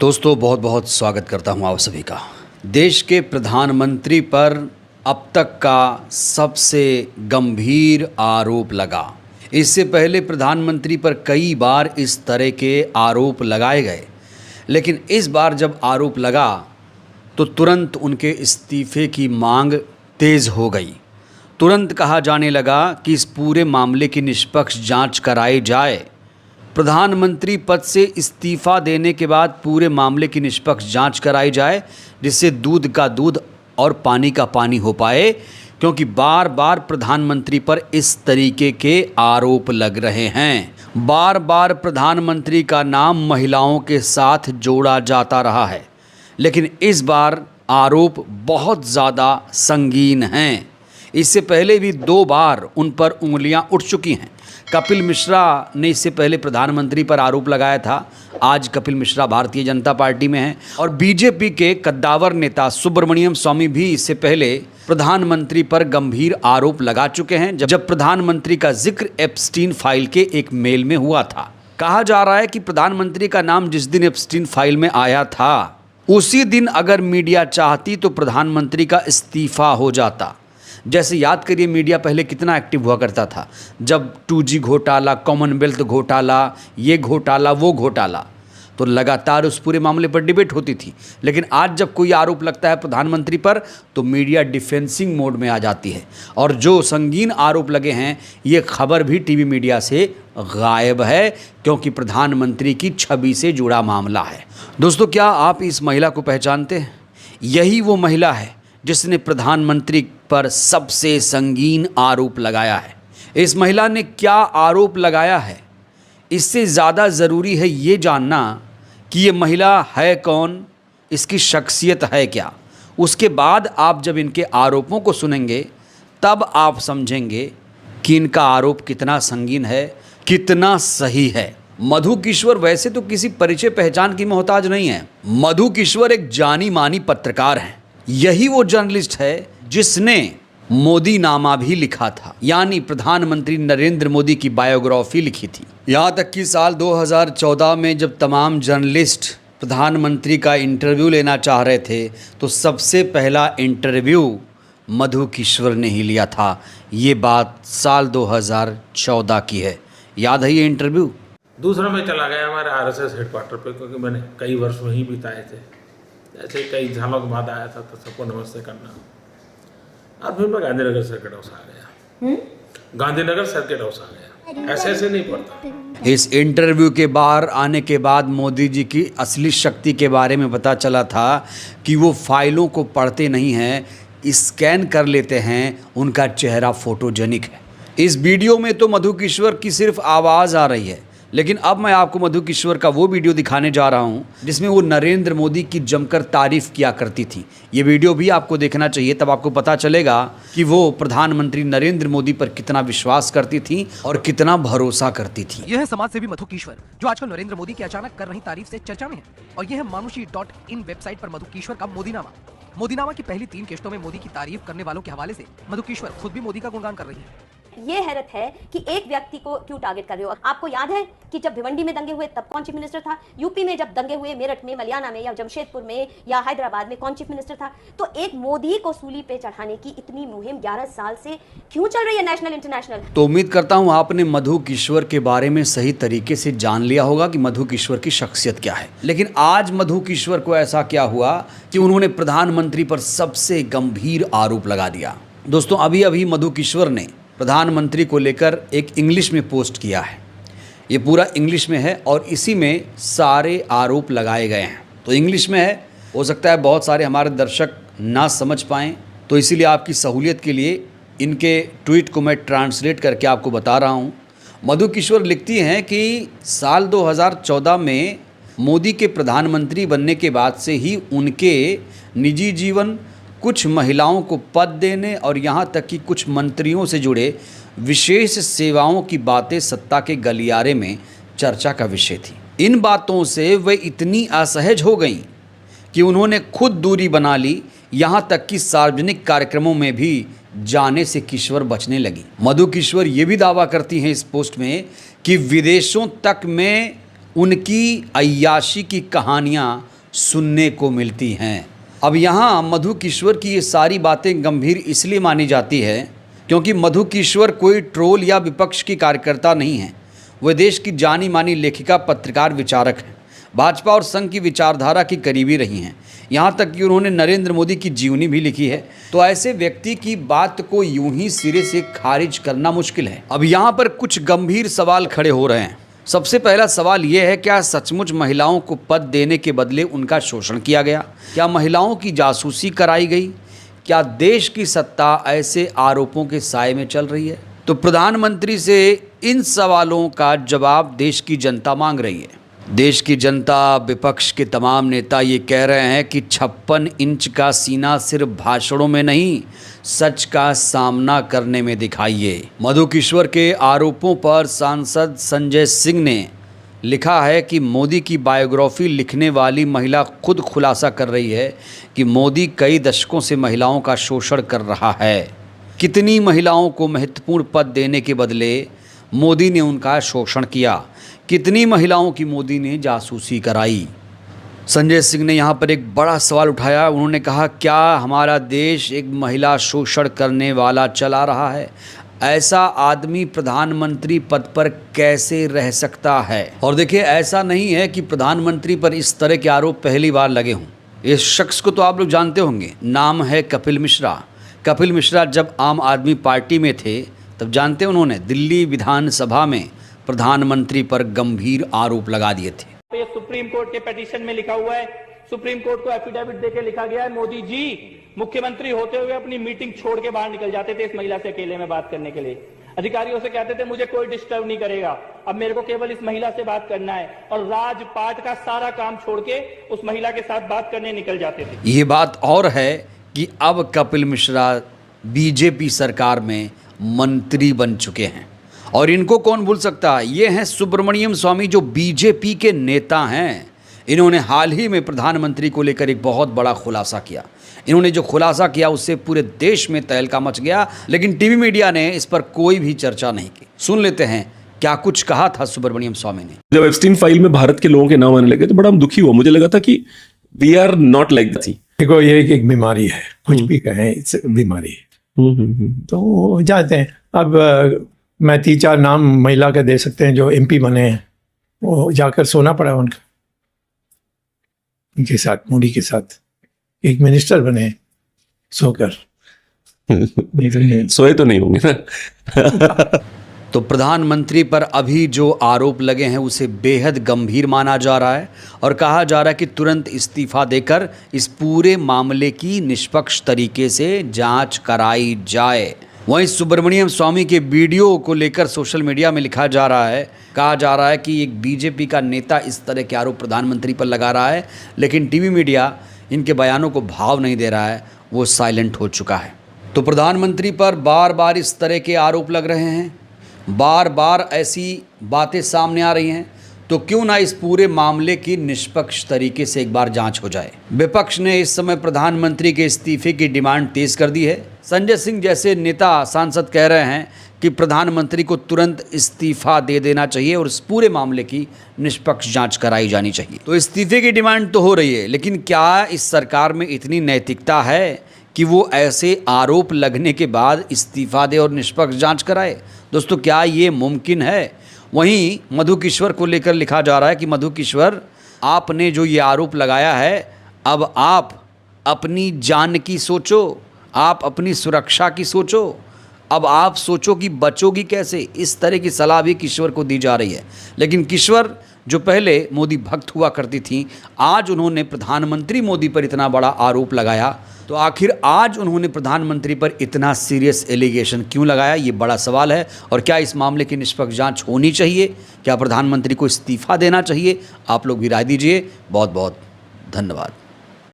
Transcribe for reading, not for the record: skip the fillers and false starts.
दोस्तों बहुत बहुत स्वागत करता हूं आप सभी का। देश के प्रधानमंत्री पर अब तक का सबसे गंभीर आरोप लगा। इससे पहले प्रधानमंत्री पर कई बार इस तरह के आरोप लगाए गए, लेकिन इस बार जब आरोप लगा तो तुरंत उनके इस्तीफे की मांग तेज़ हो गई। तुरंत कहा जाने लगा कि इस पूरे मामले की निष्पक्ष जांच कराई जाए। प्रधानमंत्री पद से इस्तीफा देने के बाद पूरे मामले की निष्पक्ष जांच कराई जाए, जिससे दूध का दूध और पानी का पानी हो पाए, क्योंकि बार बार प्रधानमंत्री पर इस तरीके के आरोप लग रहे हैं। बार बार प्रधानमंत्री का नाम महिलाओं के साथ जोड़ा जाता रहा है, लेकिन इस बार आरोप बहुत ज़्यादा संगीन हैं। इससे पहले भी 2 बार उन पर उंगलियां उठ चुकी हैं। कपिल मिश्रा ने इससे पहले प्रधानमंत्री पर आरोप लगाया था। आज कपिल मिश्रा भारतीय जनता पार्टी में हैं और बीजेपी के कद्दावर नेता सुब्रमण्यम स्वामी भी इससे पहले प्रधानमंत्री पर गंभीर आरोप लगा चुके हैं, जब प्रधानमंत्री का जिक्र एप्स्टीन फाइल के एक मेल में हुआ था। कहा जा रहा है कि प्रधानमंत्री का नाम जिस दिन एप्स्टीन फाइल में आया था, उसी दिन अगर मीडिया चाहती तो प्रधानमंत्री का इस्तीफा हो जाता। जैसे याद करिए, मीडिया पहले कितना एक्टिव हुआ करता था, जब 2G घोटाला, कॉमनवेल्थ घोटाला, ये घोटाला वो घोटाला, तो लगातार उस पूरे मामले पर डिबेट होती थी। लेकिन आज जब कोई आरोप लगता है प्रधानमंत्री पर तो मीडिया डिफेंसिंग मोड में आ जाती है, और जो संगीन आरोप लगे हैं ये खबर भी टीवी मीडिया से गायब है, क्योंकि प्रधानमंत्री की छवि से जुड़ा मामला है। दोस्तों, क्या आप इस महिला को पहचानते हैं? यही वो महिला है जिसने प्रधानमंत्री पर सबसे संगीन आरोप लगाया है। इस महिला ने क्या आरोप लगाया है, इससे ज़्यादा ज़रूरी है ये जानना कि ये महिला है कौन, इसकी शख्सियत है क्या। उसके बाद आप जब इनके आरोपों को सुनेंगे तब आप समझेंगे कि इनका आरोप कितना संगीन है, कितना सही है। मधु किश्वर वैसे तो किसी परिचय पहचान की मोहताज नहीं है। मधु किश्वर एक जानी मानी पत्रकार हैं। यही वो जर्नलिस्ट है जिसने मोदी नामा भी लिखा था, यानी प्रधानमंत्री नरेंद्र मोदी की बायोग्राफी लिखी थी। यहाँ तक कि साल 2014 में जब तमाम जर्नलिस्ट प्रधानमंत्री का इंटरव्यू लेना चाह रहे थे तो सबसे पहला इंटरव्यू मधु किश्वर ने ही लिया था। ये बात साल 2014 की है। याद है ये इंटरव्यू? दूसरा मैं चला गया हमारे RSS हेडक्वार्टर पे, क्योंकि मैंने कई वर्ष वहीं बिताए थे। ऐसे कई सालों के बाद आया था तो सबको नमस्ते करना, और फिर मैं गांधीनगर सर्किट हाउस आ गया। गांधीनगर सर्किट हाउस आ गया। ऐसे नहीं पड़ता। इस इंटरव्यू के बाहर आने के बाद मोदी जी की असली शक्ति के बारे में पता चला था कि वो फाइलों को पढ़ते नहीं हैं, स्कैन कर लेते हैं। उनका चेहरा फोटोजेनिक है। इस वीडियो में तो मधु किश्वर की सिर्फ आवाज़ आ रही है, लेकिन अब मैं आपको मधु किश्वर का वो वीडियो दिखाने जा रहा हूँ जिसमें वो नरेंद्र मोदी की जमकर तारीफ किया करती थी। ये वीडियो भी आपको देखना चाहिए, तब आपको पता चलेगा कि वो प्रधानमंत्री नरेंद्र मोदी पर कितना विश्वास करती थी और कितना भरोसा करती थी। यह है समाज सेवी मधु किश्वर, जो आजकल नरेंद्र मोदी की अचानक कर रही तारीफ से चर्चा में है। और यह है मानुषी.in वेबसाइट पर मधु किश्वर का मोदीनामा। मोदीनामा की पहली 3 किश्तों में मोदी की तारीफ करने वालों के हवाले से मधु किश्वर खुद भी मोदी का गुणगान कर रही है। ये हैरत है कि एक व्यक्ति को क्यों टारगेट कर रहे हो। आपको याद है कि जब भिवंडी में दंगे हुए तब कौन चीफ मिनिस्टर था? यूपी में जब दंगे हुए, मेरठ में, मलियाना में या जमशेदपुर में या हैदराबाद में कौन चीफ मिनिस्टर था? तो एक मोदी को सूली पे चढ़ाने की इतनी मुहिम 11 साल से क्यों चल रही है, नेशनल इंटरनेशनल? तो उम्मीद करता हूँ आपने मधु किश्वर के बारे में सही तरीके से जान लिया होगा कि मधु किश्वर की शख्सियत क्या है। लेकिन आज मधु किश्वर को ऐसा क्या हुआ कि उन्होंने प्रधानमंत्री पर सबसे गंभीर आरोप लगा दिया। दोस्तों, अभी अभी मधु किश्वर ने प्रधानमंत्री को लेकर एक इंग्लिश में पोस्ट किया है। ये पूरा इंग्लिश में है और इसी में सारे आरोप लगाए गए हैं। तो इंग्लिश में है, हो सकता है बहुत सारे हमारे दर्शक ना समझ पाएँ, तो इसीलिए आपकी सहूलियत के लिए इनके ट्वीट को मैं ट्रांसलेट करके आपको बता रहा हूँ। मधु किश्वर लिखती हैं कि साल 2014 में मोदी के प्रधानमंत्री बनने के बाद से ही उनके निजी जीवन, कुछ महिलाओं को पद देने और यहाँ तक कि कुछ मंत्रियों से जुड़े विशेष सेवाओं की बातें सत्ता के गलियारे में चर्चा का विषय थी। इन बातों से वे इतनी असहज हो गईं कि उन्होंने खुद दूरी बना ली। यहाँ तक कि सार्वजनिक कार्यक्रमों में भी जाने से किश्वर बचने लगी। मधु किश्वर ये भी दावा करती हैं इस पोस्ट में कि विदेशों तक में उनकी अय्याशी की कहानियाँ सुनने को मिलती हैं। अब यहाँ मधु किश्वर की ये सारी बातें गंभीर इसलिए मानी जाती है क्योंकि मधु किश्वर कोई ट्रोल या विपक्ष की कार्यकर्ता नहीं है। वह देश की जानी मानी लेखिका, पत्रकार, विचारक हैं। भाजपा और संघ की विचारधारा की करीबी रही हैं। यहाँ तक कि उन्होंने नरेंद्र मोदी की जीवनी भी लिखी है। तो ऐसे व्यक्ति की बात को यूं ही सिरे से खारिज करना मुश्किल है। अब यहाँ पर कुछ गंभीर सवाल खड़े हो रहे हैं। सबसे पहला सवाल यह है, क्या सचमुच महिलाओं को पद देने के बदले उनका शोषण किया गया? क्या महिलाओं की जासूसी कराई गई? क्या देश की सत्ता ऐसे आरोपों के साए में चल रही है? तो प्रधानमंत्री से इन सवालों का जवाब देश की जनता मांग रही है। देश की जनता, विपक्ष के तमाम नेता ये कह रहे हैं कि 56 इंच का सीना सिर्फ भाषणों में नहीं, सच का सामना करने में दिखाइए। मधु किश्वर के आरोपों पर सांसद संजय सिंह ने लिखा है कि मोदी की बायोग्राफी लिखने वाली महिला खुद खुलासा कर रही है कि मोदी कई दशकों से महिलाओं का शोषण कर रहा है। कितनी महिलाओं को महत्वपूर्ण पद देने के बदले मोदी ने उनका शोषण किया? कितनी महिलाओं की मोदी ने जासूसी कराई? संजय सिंह ने यहाँ पर एक बड़ा सवाल उठाया। उन्होंने कहा, क्या हमारा देश एक महिला शोषण करने वाला चला रहा है? ऐसा आदमी प्रधानमंत्री पद पर कैसे रह सकता है? और देखिए, ऐसा नहीं है कि प्रधानमंत्री पर इस तरह के आरोप पहली बार लगे हों। इस शख्स को तो आप लोग जानते होंगे, नाम है कपिल मिश्रा। कपिल मिश्रा जब आम आदमी पार्टी में थे तब जानते उन्होंने दिल्ली विधानसभा में प्रधानमंत्री पर गंभीर आरोप लगा दिए थे। ये सुप्रीम कोर्ट के पिटीशन में लिखा हुआ है, सुप्रीम कोर्ट को एफिडेविट देके लिखा गया है, मोदी जी मुख्यमंत्री होते हुए अपनी मीटिंग छोड़ के बाहर निकल जाते थे इस महिला से अकेले में बात करने के लिए। अधिकारियों से कहते थे मुझे कोई डिस्टर्ब नहीं करेगा, अब मेरे को केवल इस महिला से बात करना है, और राजपाट का सारा काम छोड़ के उस महिला के साथ बात करने निकल जाते थे। ये बात और है कि अब कपिल मिश्रा बीजेपी सरकार में मंत्री बन चुके हैं और इनको कौन भूल सकता है। ये हैं सुब्रमण्यम स्वामी, जो बीजेपी के नेता हैं। इन्होंने हाल ही में प्रधानमंत्री को लेकर एक बहुत बड़ा खुलासा किया। इन्होंने जो खुलासा किया उससे पूरे देश में तहलका मच गया, लेकिन टीवी मीडिया ने इस पर कोई भी चर्चा नहीं की। सुन लेते हैं क्या कुछ कहा था सुब्रमण्यम स्वामी ने। जब एप्स्टीन फाइल में भारत के लोगों के नाम आने लगे तो बड़ा दुखी हुआ। मुझे लगा था कि we are not like that. देखो, ये एक बीमारी है, कुछ भी कहें, बीमारी है। तो जाते हैं। अब मैं 3-4 नाम महिला के दे सकते हैं जो एमपी बने हैं। वो जाकर सोना पड़ा उनका, उनके साथ, मोदी के साथ। एक मिनिस्टर बने सोकर सोए तो नहीं होंगे ना। तो प्रधानमंत्री पर अभी जो आरोप लगे हैं उसे बेहद गंभीर माना जा रहा है और कहा जा रहा है कि तुरंत इस्तीफा देकर इस पूरे मामले की निष्पक्ष तरीके से जांच कराई जाए। वहीं सुब्रमण्यम स्वामी के वीडियो को लेकर सोशल मीडिया में लिखा जा रहा है, कहा जा रहा है कि एक बीजेपी का नेता इस तरह के आरोप प्रधानमंत्री पर लगा रहा है, लेकिन टीवी मीडिया इनके बयानों को भाव नहीं दे रहा है, वो साइलेंट हो चुका है। तो प्रधानमंत्री पर बार बार इस तरह के आरोप लग रहे हैं, बार बार ऐसी बातें सामने आ रही हैं, तो क्यों ना इस पूरे मामले की निष्पक्ष तरीके से एक बार जांच हो जाए। विपक्ष ने इस समय प्रधानमंत्री के इस्तीफे की डिमांड तेज कर दी है। संजय सिंह जैसे नेता, सांसद कह रहे हैं कि प्रधानमंत्री को तुरंत इस्तीफा दे देना चाहिए और इस पूरे मामले की निष्पक्ष जांच कराई जानी चाहिए। तो इस्तीफे की डिमांड तो हो रही है, लेकिन क्या इस सरकार में इतनी नैतिकता है कि वो ऐसे आरोप लगने के बाद इस्तीफा दे और निष्पक्ष जांच कराए? दोस्तों, क्या ये मुमकिन है? वहीं मधु किश्वर को लेकर लिखा जा रहा है कि मधु किश्वर, आपने जो ये आरोप लगाया है, अब आप अपनी जान की सोचो, आप अपनी सुरक्षा की सोचो, अब आप सोचो कि बचोगी कैसे। इस तरह की सलाह भी किश्वर को दी जा रही है। लेकिन किश्वर जो पहले मोदी भक्त हुआ करती थी, आज उन्होंने प्रधानमंत्री मोदी पर इतना बड़ा आरोप लगाया, तो आखिर आज उन्होंने प्रधानमंत्री पर इतना सीरियस एलिगेशन क्यों लगाया, ये बड़ा सवाल है। और क्या इस मामले की निष्पक्ष जांच होनी चाहिए? क्या प्रधानमंत्री को इस्तीफा देना चाहिए? आप लोग भी राय दीजिए। बहुत बहुत धन्यवाद।